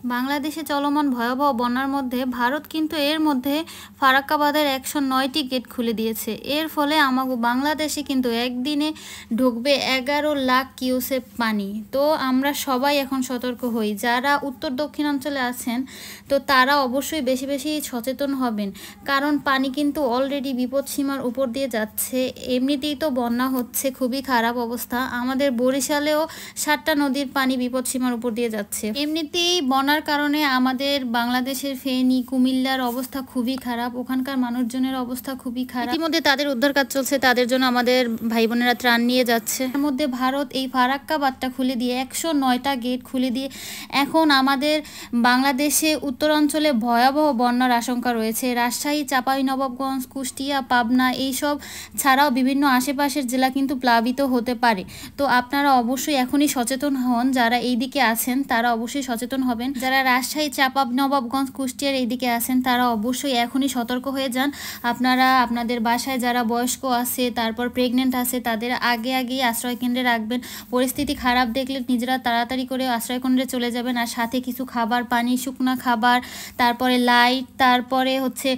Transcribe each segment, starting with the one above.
বাংলাদেশে চলমান ভয়াবহ বন্যার মধ্যে ভারত কিন্তু এর মধ্যে ফারাক্কাবাদের 109টি গেট খুলে দিয়েছে। এর ফলে আমাগো বাংলাদেশে কিন্তু একদিনে ঢুকবে 11 লাখ কিউসেক পানি। তো আমরা সবাই এখন সতর্ক হই, যারা উত্তর দক্ষিণাঞ্চলে আছেন তো তারা অবশ্যই বেশি বেশি সচেতন হবেন, কারণ পানি কিন্তু অলরেডি বিপদসীমার উপর দিয়ে যাচ্ছে। এমনিতেই তো বন্যা হচ্ছে, খুবই খারাপ অবস্থা। আমাদের বরিশালেও 7টা নদীর পানি বিপদসীমার উপর দিয়ে যাচ্ছে। এমনিতেই বন্যার কারণে আমাদের বাংলাদেশের ফেনী, কুমিল্লার অবস্থা খুবই খারাপ, ওখানকার মানুষজনের অবস্থা খুবই খারাপ। ইতিমধ্যে তাদের উদ্ধার কাজ চলছে, তাদের জন্য আমাদের ভাই বোনেরা ত্রাণ নিয়ে যাচ্ছে। তার মধ্যে ভারত এই ফারাক্কা বাঁধটা খুলে দিয়ে 109টা গেট খুলে দিয়ে এখন আমাদের বাংলাদেশে উত্তরাঞ্চলে ভয়াবহ বন্যার আশঙ্কা রয়েছে। রাজশাহী, চাঁপাইনবাবগঞ্জ, কুষ্টিয়া, পাবনা এইসব ছাড়াও বিভিন্ন আশেপাশের জেলা কিন্তু প্লাবিত হতে পারে। তো আপনারা অবশ্যই এখনই সচেতন হন, যারা এই দিকে আছেন তারা অবশ্যই সচেতন হবেন। যারা রাজশাহী, চাঁপাইনবাবগঞ্জ, কুষ্টিয়ার এই দিকে আছেন তারা অবশ্যই এখনই সতর্ক হয়ে যান। আপনারা আপনাদের বাসায় যারা বয়স্ক আছে, তারপর প্রেগনেন্ট আছে, তাদের আগেই আশ্রয়কেন্দ্রে রাখবেন। পরিস্থিতি খারাপ দেখলে নিজেরা তাড়াতাড়ি করে আশ্রয়কেন্দ্রে চলে যাবেন, আর সাথে কিছু খাবার, পানি, শুকনা খাবার, তারপরে লাইট, তারপরে হচ্ছে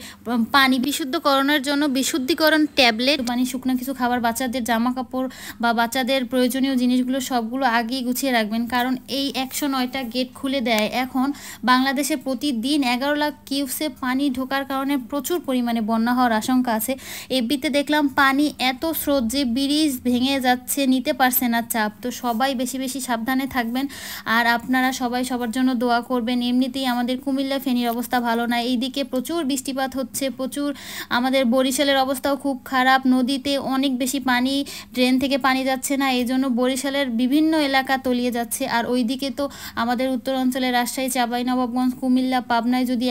পানি বিশুদ্ধকরণের জন্য বিশুদ্ধিকরণ ট্যাবলেট, পানি, শুকনা কিছু খাবার, বাচ্চাদের জামা কাপড় বা বাচ্চাদের প্রয়োজনীয় জিনিসগুলো সবগুলো আগেই গুছিয়ে রাখবেন। কারণ এই 109টা গেট খুলে দেয় এখন বাংলাদেশে প্রতিদিন 11 লাখ কিউসেক পানি ঢোকার কারণে প্রচুর পরিমাণে বন্যা হওয়ার আশঙ্কা আছে। এফবিতে দেখলাম পানি এত স্রোত যে ব্রিজ ভেঙে যাচ্ছে, নিতে পারছে না চাপ। তো সবাই বেশি বেশি সাবধানে থাকবেন, আর আপনারা সবাই সবার জন্য দোয়া করবেন। এমনিতেই আমাদের কুমিল্লা, ফেনীর অবস্থা ভালো না, এইদিকে প্রচুর বৃষ্টিপাত হচ্ছে, প্রচুর। আমাদের বরিশালের অবস্থাও খুব খারাপ, নদীতে অনেক বেশি পানি, ড্রেন থেকে পানি যাচ্ছে না, এই জন্য বরিশালের বিভিন্ন এলাকা তলিয়ে যাচ্ছে। আর ওইদিকে তো আমাদের উত্তরাঞ্চলে রাজশাহী, চাঁপাইনবাবগঞ্জ, কুমিল্লা, পাবনায় যদি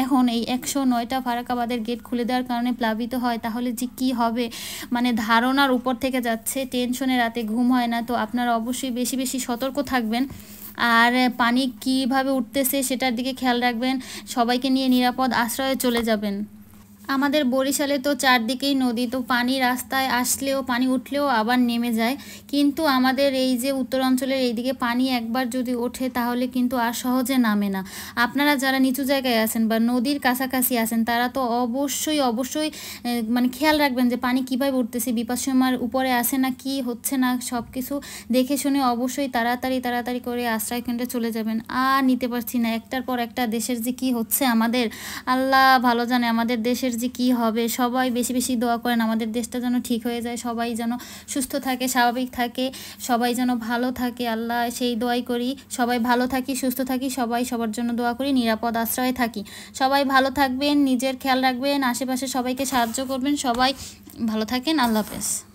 এখন এই 109টা ফারাক্কাবাদের গেট খুলে দেওয়ার কারণে প্লাবিত হয়, তাহলে যে কী হবে, মানে ধারণার উপর থেকে যাচ্ছে। টেনশনে রাতে ঘুম হয় না। তো আপনারা অবশ্যই বেশি বেশি সতর্ক থাকবেন, আর পানি কীভাবে উঠতেছে সেটার দিকে খেয়াল রাখবেন। সবাইকে নিয়ে নিরাপদ আশ্রয়ে চলে যাবেন। আমাদের বরিশালে তো চারদিকেই নদী, তো পানি রাস্তায় আসলেও, পানি উঠলেও আবার নেমে যায়। কিন্তু আমাদের এই যে উত্তরাঞ্চলের এইদিকে পানি একবার যদি ওঠে তাহলে কিন্তু আর সহজে নামে না। আপনারা যারা নিচু জায়গায় আছেন বা নদীর কাছাকাছি আছেন তারা তো অবশ্যই মানে খেয়াল রাখবেন যে পানি কীভাবে উঠতেছে, বিপদসীমার উপরে আসে না কি হচ্ছে না, সব কিছু দেখে শুনে অবশ্যই তাড়াতাড়ি করে আশ্রয়কেন্দ্রে চলে যাবেন। আর নিতে পারছি না, একটার পর একটা দেশের যে কি হচ্ছে আমাদের, আল্লাহ ভালো জানে আমাদের দেশের যে কি হবে। সবাই বেশি বেশি দোয়া করেন আমাদের দেশটা যেন ঠিক হয়ে যায়, সবাই যেন সুস্থ থাকে, স্বাভাবিক থাকে, সবাই যেন ভালো থাকে। আল্লাহ সেই দোয়াই করি, সবাই ভালো থাকি, সুস্থ থাকি, সবাই সবার জন্য দোয়া করি, নিরাপদ আশ্রয়ে থাকি। সবাই ভালো থাকবেন, নিজের খেয়াল রাখবেন, আশেপাশে সবাইকে সাহায্য করবেন। সবাই ভালো থাকেন, আল্লাহ হাফেজ।